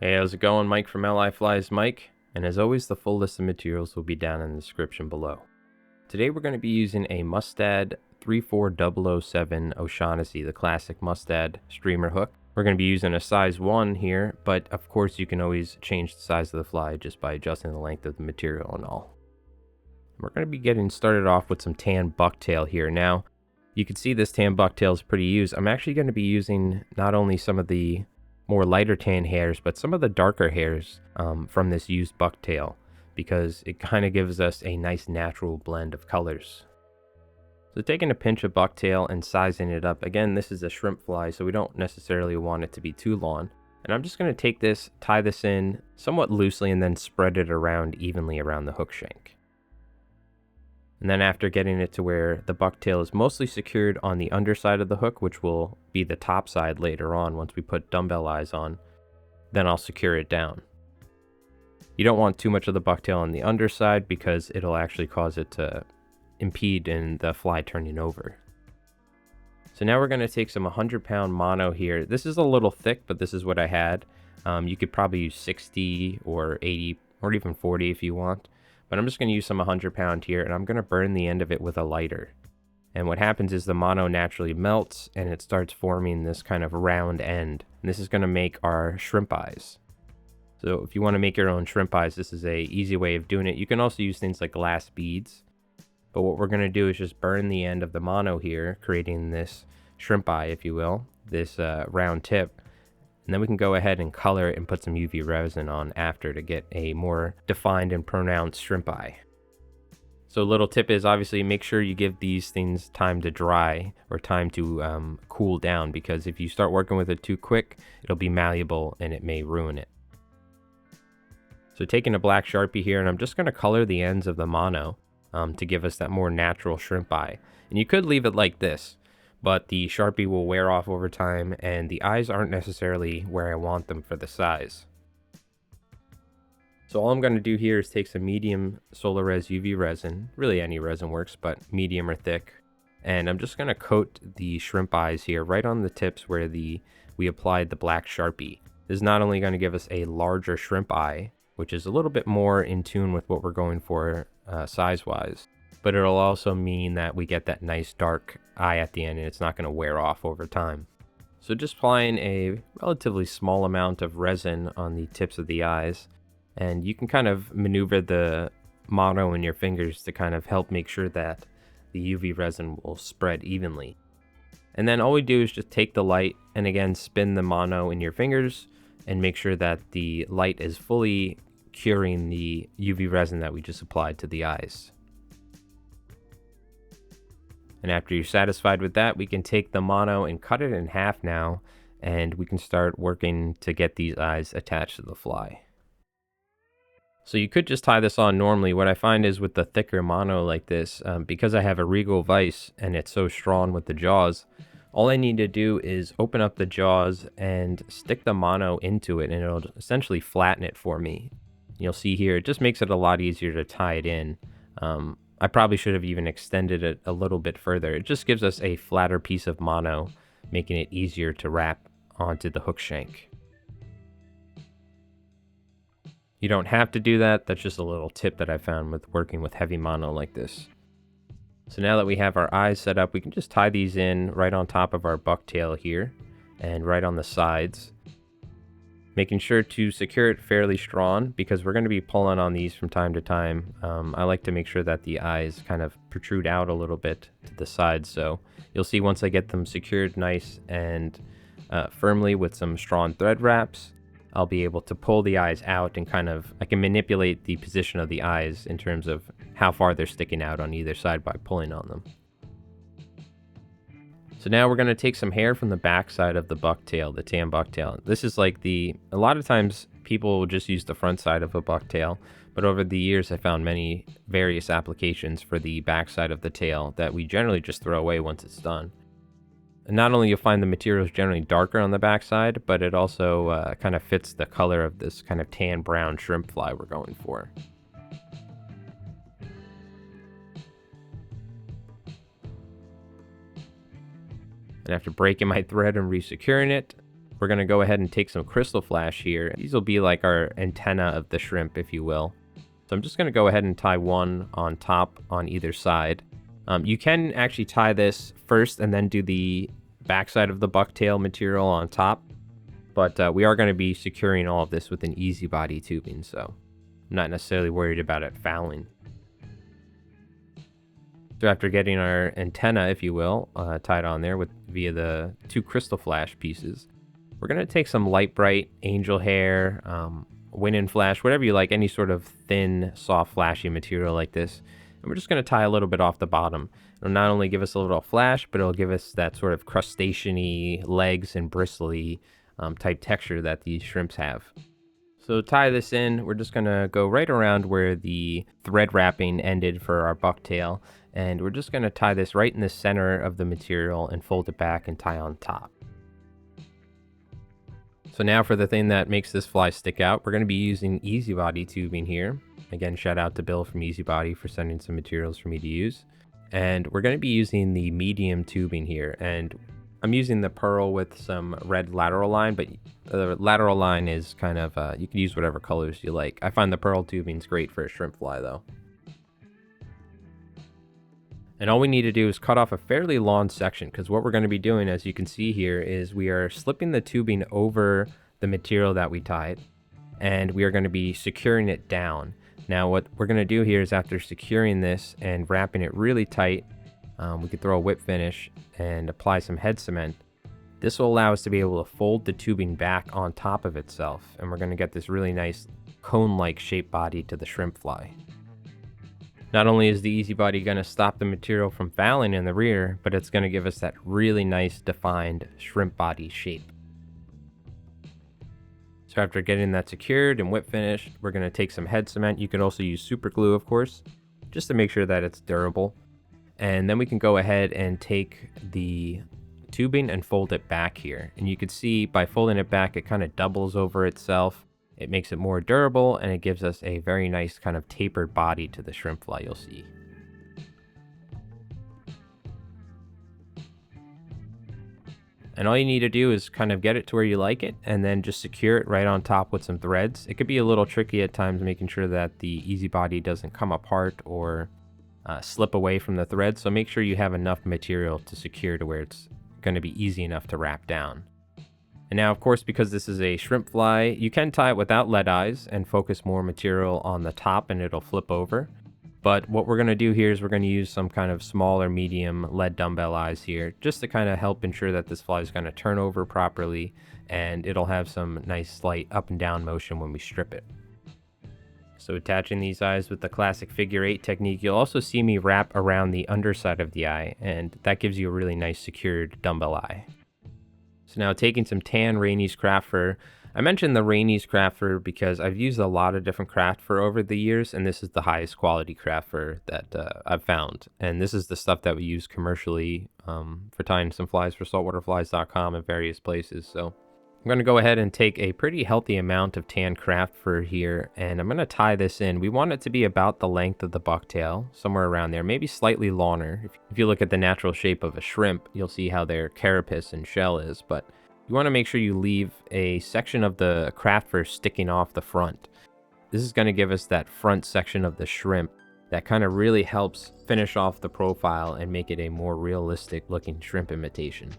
Hey, how's it going? Mike from LI Flies Mike, and as always, the full list of materials will be down in the description below. Today we're going to be using a Mustad 34007 O'Shaughnessy, the classic Mustad streamer hook. We're going to be using a size 1 here, but of course you can always change the size of the fly just by adjusting the length of the material and all. We're going to be getting started off with some tan bucktail here. Now, you can see this tan bucktail is pretty used. I'm actually going to be using not only some of the more lighter tan hairs, but some of the darker hairs from this used bucktail, because it kind of gives us a nice natural blend of colors. So taking a pinch of bucktail and sizing it up, again, this is a shrimp fly, so we don't necessarily want it to be too long. And I'm just going to take this, tie this in somewhat loosely, and then spread it around evenly around the hook shank. And then after getting it to where the bucktail is mostly secured on the underside of the hook, which will be the top side later on once we put Dumbell Eyes on, then I'll secure it down. You don't want too much of the bucktail on the underside because it'll actually cause it to impede in the fly turning over. So now we're going to take some 100-pound mono here. This is a little thick, but this is what I had. You could probably use 60 or 80 or even 40 if you want. But I'm just going to use some 100-pound here, and I'm going to burn the end of it with a lighter. And what happens is the mono naturally melts, and it starts forming this kind of round end. And this is going to make our shrimp eyes. So if you want to make your own shrimp eyes, this is an easy way of doing it. You can also use things like glass beads. But what we're going to do is just burn the end of the mono here, creating this shrimp eye, if you will, this round tip. And then we can go ahead and color it and put some UV resin on after to get a more defined and pronounced shrimp eye. So a little tip is obviously make sure you give these things time to dry or time to cool down, because if you start working with it too quick, it'll be malleable and it may ruin it. So taking a black Sharpie here, and I'm just going to color the ends of the mono to give us that more natural shrimp eye. And you could leave it like this, but the Sharpie will wear off over time, and the eyes aren't necessarily where I want them for the size. So all I'm going to do here is take some medium Solar Res UV resin, really any resin works, but medium or thick, and I'm just going to coat the shrimp eyes here right on the tips where we applied the black Sharpie. This is not only going to give us a larger shrimp eye, which is a little bit more in tune with what we're going for size-wise, but it'll also mean that we get that nice dark eye at the end, and it's not going to wear off over time. So just applying a relatively small amount of resin on the tips of the eyes, and you can kind of maneuver the mono in your fingers to kind of help make sure that the UV resin will spread evenly. And then all we do is just take the light and again spin the mono in your fingers and make sure that the light is fully curing the UV resin that we just applied to the eyes. And after you're satisfied with that, we can take the mono and cut it in half now, and we can start working to get these eyes attached to the fly. So you could just tie this on normally. What I find is with the thicker mono like this, because I have a Regal vise and it's so strong with the jaws, all I need to do is open up the jaws and stick the mono into it, and it'll essentially flatten it for me. You'll see here, it just makes it a lot easier to tie it in. I probably should have even extended it a little bit further. It just gives us a flatter piece of mono, making it easier to wrap onto the hook shank. You don't have to do that. That's just a little tip that I found with working with heavy mono like this. So now that we have our eyes set up, we can just tie these in right on top of our bucktail here and right on the sides, making sure to secure it fairly strong because we're going to be pulling on these from time to time. I like to make sure that the eyes kind of protrude out a little bit to the sides, so you'll see once I get them secured nice and firmly with some strong thread wraps, I'll be able to pull the eyes out and I can manipulate the position of the eyes in terms of how far they're sticking out on either side by pulling on them. So now we're going to take some hair from the back side of the bucktail, the tan bucktail. This is like a lot of times people will just use the front side of a bucktail, but over the years I found many various applications for the back side of the tail that we generally just throw away once it's done. And not only you'll find the material is generally darker on the back side, but it also kind of fits the color of this kind of tan brown shrimp fly we're going for. And after breaking my thread and resecuring it, we're going to go ahead and take some Krystal Flash here. These will be like our antenna of the shrimp, if you will. So I'm just going to go ahead and tie one on top on either side. You can actually tie this first and then do the backside of the bucktail material on top. But we are going to be securing all of this with an E-ZBody tubing, so I'm not necessarily worried about it fouling. So after getting our antenna, if you will, tied on there via the 2 Krystal Flash pieces, we're going to take some light bright angel hair, Wind Flash, whatever you like, any sort of thin, soft, flashy material like this. And we're just going to tie a little bit off the bottom. It'll not only give us a little flash, but it'll give us that sort of crustacean-y, legs and bristly type texture that these shrimps have. So to tie this in, we're just going to go right around where the thread wrapping ended for our bucktail. And we're just going to tie this right in the center of the material and fold it back and tie on top. So now for the thing that makes this fly stick out, we're going to be using E-ZBody tubing here. Again, shout out to Bill from E-ZBody for sending some materials for me to use. And we're going to be using the medium tubing here. And I'm using the pearl with some red lateral line, but the lateral line is kind of, you can use whatever colors you like. I find the pearl tubing is great for a shrimp fly though. And all we need to do is cut off a fairly long section, because what we're going to be doing, as you can see here, is we are slipping the tubing over the material that we tied, and we are going to be securing it down. Now what we're going to do here is, after securing this and wrapping it really tight, we could throw a whip finish and apply some head cement. This will allow us to be able to fold the tubing back on top of itself, and we're going to get this really nice cone-like shaped body to the shrimp fly. Not only is the E-ZBody going to stop the material from fouling in the rear, but it's going to give us that really nice defined shrimp body shape. So after getting that secured and whip finished, we're going to take some head cement. You could also use super glue, of course, just to make sure that it's durable. And then we can go ahead and take the tubing and fold it back here. And you can see by folding it back, it kind of doubles over itself. It makes it more durable, and it gives us a very nice kind of tapered body to the shrimp fly, you'll see. And all you need to do is kind of get it to where you like it, and then just secure it right on top with some threads. It could be a little tricky at times, making sure that the E-ZBody doesn't come apart or slip away from the thread. So make sure you have enough material to secure to where it's going to be easy enough to wrap down. And now, of course, because this is a shrimp fly, you can tie it without lead eyes and focus more material on the top, and it'll flip over. But what we're going to do here is we're going to use some kind of small or medium lead dumbbell eyes here, just to kind of help ensure that this fly is going to turn over properly, and it'll have some nice slight up and down motion when we strip it. So attaching these eyes with the classic figure 8 technique, you'll also see me wrap around the underside of the eye, and that gives you a really nice secured dumbbell eye. So now taking some tan Rainey's craft fur. I mentioned the Rainey's craft fur because I've used a lot of different craft fur over the years, and this is the highest quality craft fur that I've found. And this is the stuff that we use commercially for tying some flies for saltwaterflies.com at various places. So I'm going to go ahead and take a pretty healthy amount of tan craft fur here, and I'm going to tie this in. We want it to be about the length of the bucktail, somewhere around there, maybe slightly longer. If you look at the natural shape of a shrimp, you'll see how their carapace and shell is, but you want to make sure you leave a section of the craft fur sticking off the front. This is going to give us that front section of the shrimp that kind of really helps finish off the profile and make it a more realistic looking shrimp imitation.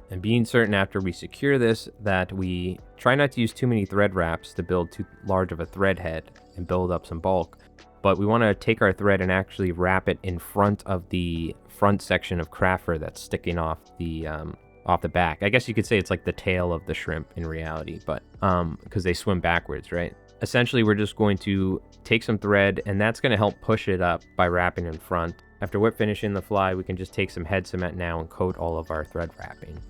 And being certain after we secure this that we try not to use too many thread wraps to build too large of a thread head and build up some bulk, but we want to take our thread and actually wrap it in front of the front section of craft fur that's sticking off the back. I guess you could say it's like the tail of the shrimp in reality, but because they swim backwards, right? Essentially, we're just going to take some thread, and that's going to help push it up by wrapping in front. After whip finishing the fly, we can just take some head cement now and coat all of our thread wrapping.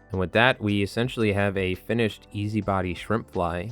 And with that, we essentially have a finished E-ZBody shrimp fly.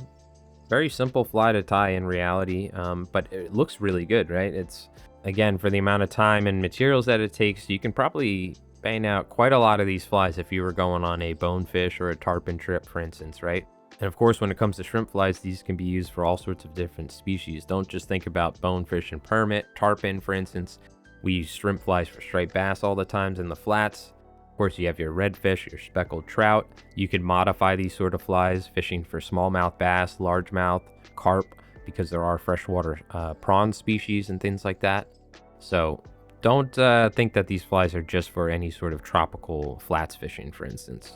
Very simple fly to tie in reality, but it looks really good, right? It's, again, for the amount of time and materials that it takes, you can probably bang out quite a lot of these flies if you were going on a bonefish or a tarpon trip, for instance, right? And of course, when it comes to shrimp flies, these can be used for all sorts of different species. Don't just think about bonefish and permit, tarpon, for instance. We use shrimp flies for striped bass all the times in the flats. Of course, you have your redfish, your speckled trout. You can modify these sort of flies, fishing for smallmouth bass, largemouth, carp, because there are freshwater prawn species and things like that. So don't think that these flies are just for any sort of tropical flats fishing, for instance.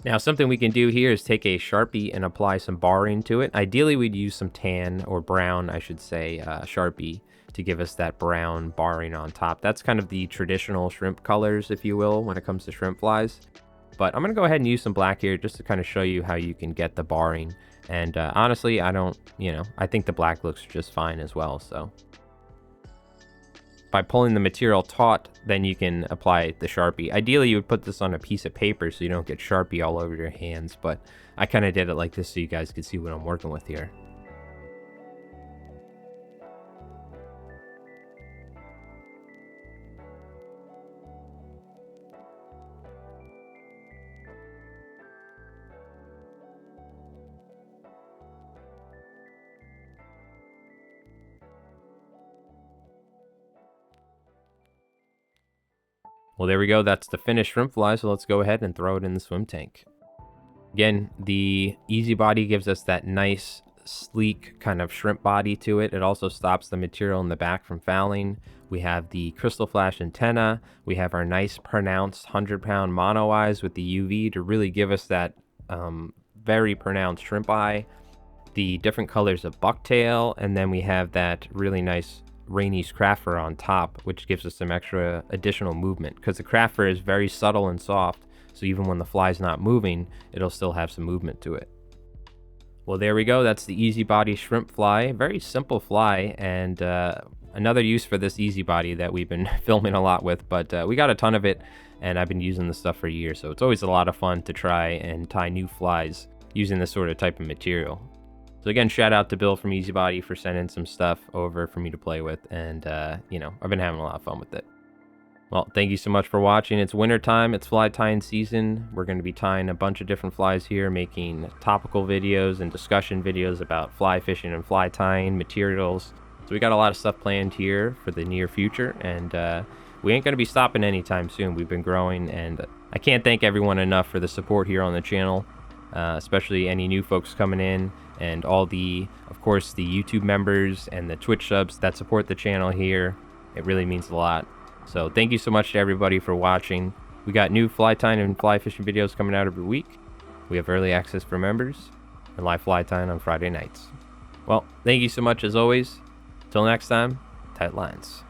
Now, something we can do here is take a Sharpie and apply some barring to it. Ideally, we'd use some tan or brown, I should say, Sharpie to give us that brown barring on top. That's kind of the traditional shrimp colors, if you will, when it comes to shrimp flies. But I'm going to go ahead and use some black here just to kind of show you how you can get the barring. And honestly, I don't, I think the black looks just fine as well, so. By pulling the material taut, then you can apply the Sharpie. Ideally, you would put this on a piece of paper so you don't get Sharpie all over your hands, but I kind of did it like this so you guys could see what I'm working with here. Well, there we go. That's the finished shrimp fly, so let's go ahead and throw it in the swim tank. Again, the E-ZBody gives us that nice, sleek kind of shrimp body to it. It also stops the material in the back from fouling. We have the Krystal Flash antenna. We have our nice, pronounced 100-pound mono eyes with the UV to really give us that very pronounced shrimp eye. The different colors of Bucktail, and then we have that really nice Rainey's craft fur on top, which gives us some extra additional movement because the craft fur is very subtle and soft, so even when the fly's not moving, it'll still have some movement to it. Well, there we go. That's the E-ZBody shrimp fly. Very simple fly, and another use for this E-ZBody that we've been filming a lot with, but we got a ton of it, and I've been using this stuff for years, so it's always a lot of fun to try and tie new flies using this sort of type of material. So again, shout out to Bill from E-ZBody for sending some stuff over for me to play with, and I've been having a lot of fun with it. Well, thank you so much for watching. It's winter time, it's fly tying season. We're going to be tying a bunch of different flies here, making topical videos and discussion videos about fly fishing and fly tying materials. So we got a lot of stuff planned here for the near future, and we ain't going to be stopping anytime soon. We've been growing, and I can't thank everyone enough for the support here on the channel, especially any new folks coming in, and all the, of course, the YouTube members and the Twitch subs that support the channel here. It really means a lot. So thank you so much to everybody for watching. We got new fly tying and fly fishing videos coming out every week. We have early access for members and live fly tying on Friday nights. Well, thank you so much as always. Till next time, tight lines.